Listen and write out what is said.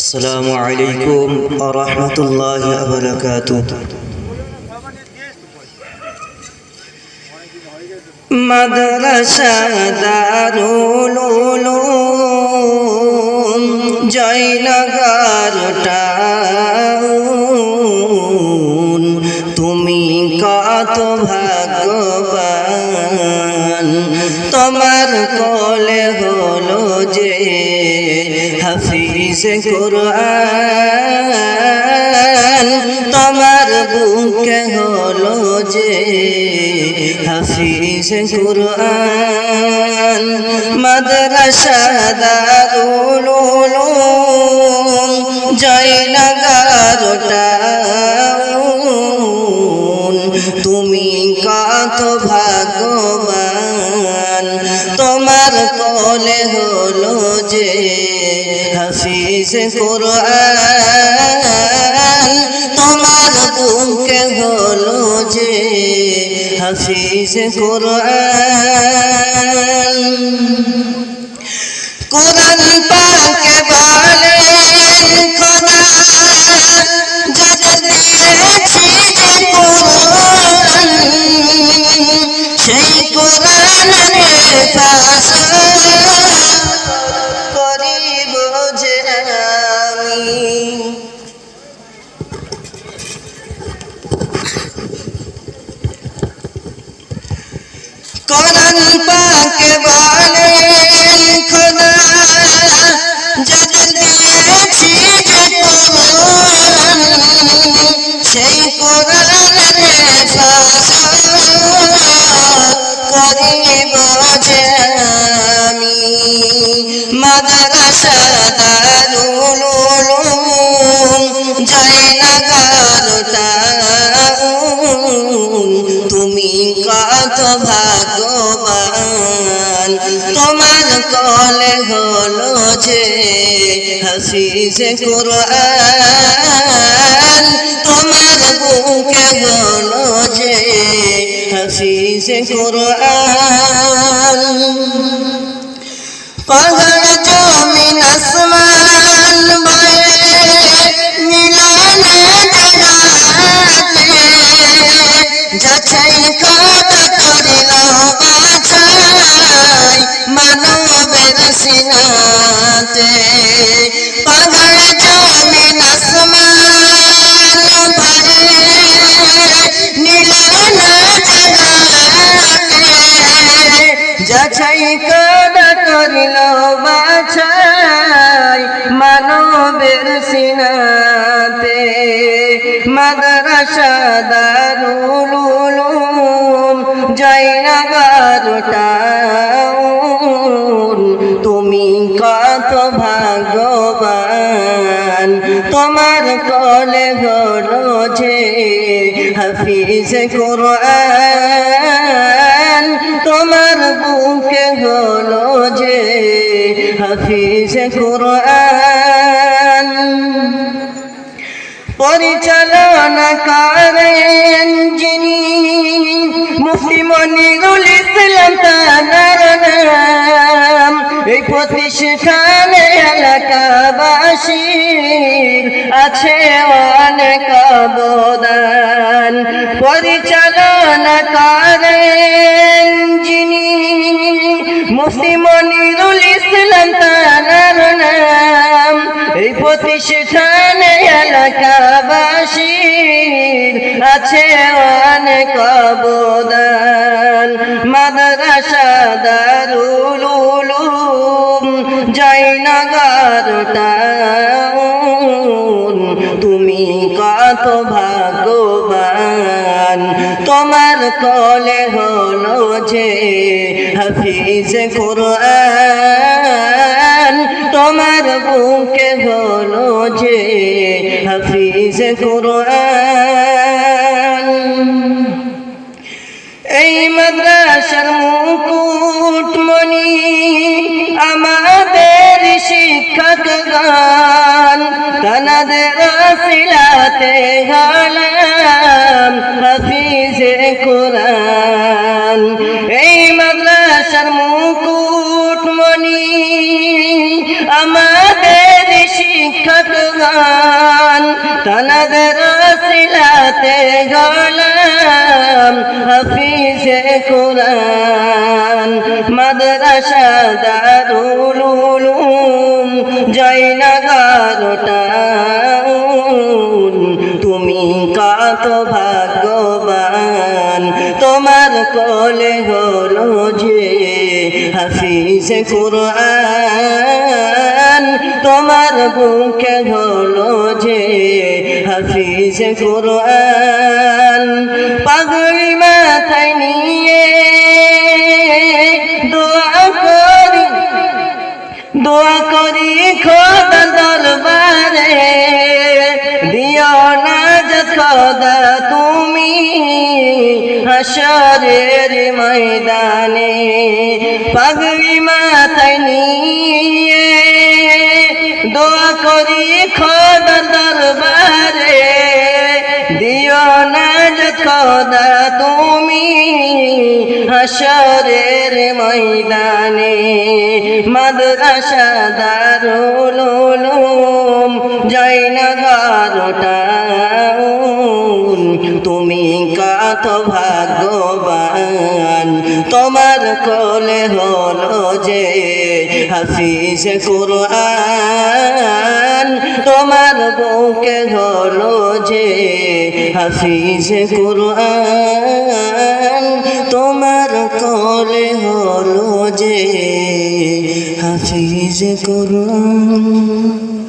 আসসালামু আলাইকুম ওয়া রাহমাতুল্লাহি ওয়া বারাকাতুহু। মাদ্রাসা দারুল উলুম জয়নগর টাউন, তুমি কত ভাগ্যবান, তোমার কোলে হলো যে হাফিজ কুরআন, তোমার বুকে হলো যে হাফিজ কুরআন। মাদ্রাসা দারুল উলুম জয়নগর টাউন, তুমি কত ভাগ্যবান, তোমার কোলে হলো যে হাফিজ কুরআন, তোমার বুকে হলো যে হাফিজ কুরআন। কুরআন পাকে বলেন খোদা যাকে দিয়েছি যে কুরআন, সেই কুরআনের হেফাজত করিব যে আমি। কুরআন পাকে বলেন খোদা যাকে দিয়েছি যে কুরআন, সেই কুরআনের হেফাজত করিব যে আমি। মাদ্রাসা দারুল উলুম জয়নগর টাউন, তুমি কত ভাগ্যবান, তোমার কোলে হলো যে হাফিজ কুরআন, তোমার বুকে হলো যে হাফিজ কুরআন। পাহাড় জমিন আসমান বয়ে মিলনে জগাতে, যাচাই খোদা করিল বাছাই মানবের সিনাতে। পাহাড় জমিন আসমান বয়ে মিলনে জগাতে, যাচাই খোদা করিল বাছাই মানবের সিনাতে। মাদ্রাসা দারুল উলুম জয়নগর টাউন, তুমি কত ভাগ্যবান, তোমার কোলে হলো যে হাফিজ কুরআন, তোমার বুকে হলো যে হাফিজ কুরআন। পরিচালনা করেন যিনি মুফতি মনিরুল ইসলাম তার নাম, এই প্রতিষ্ঠানে এলাকাবাসীর আছে অনেক অবদান। পরিচালনা করেন যিনি মুফতি মনিরুল ইসলাম তার নাম, এই প্রতিষ্ঠানে এলাকাবাসীর আছে অনেক অবদান। মাদ্রাসা দারুল উলুম জয়নগর টাউন, তুমি কত ভাগ্যবান, তোমার কোলে হলো যে হাফিজ কুরআন, তোমার বুকে হলো যে হাফিজ কুরআন। এই মাদ্রাসার মুকুটমণি আমাদের শিক্ষকগণ, তানাদের ওসিলাতে হলাম হাফিজ কুরআন। এই মাদ্রাসার মুকুটমণি আমাদের শিক্ষক বাগান তানাদের সিলাতে গলাম হাফিজে কোরআন মাদ্রাসা দারুল উলুম জয়নগর টাউন তুমি কত ভাগ্যবান তোমার কোলে হলো যে হাফিজে কোরআন তোমার বুকে হলো যে হাফিজে কোরআন পাগড়ি মাথায় নিয়ে দোয়া করি খোদা দরবারে দিও না খোদা তুমি হাশরের ময়দানে পাগড়ি মাথায় নিয়ে দোয়া করি খোদা দরবারে দিও না খোদা তুমি হাশরের ময়দানে মাদ্রাসা দারুল উলুম জয়নগর টাউন তুমি কত ভাগ্যবান তোমার কোলে হলো যে হাফিজে কোরআন তোমার বুকে হলো যে হাফিজে কোরআন তোমার কোলে হলো যে হাফিজে কোরআন।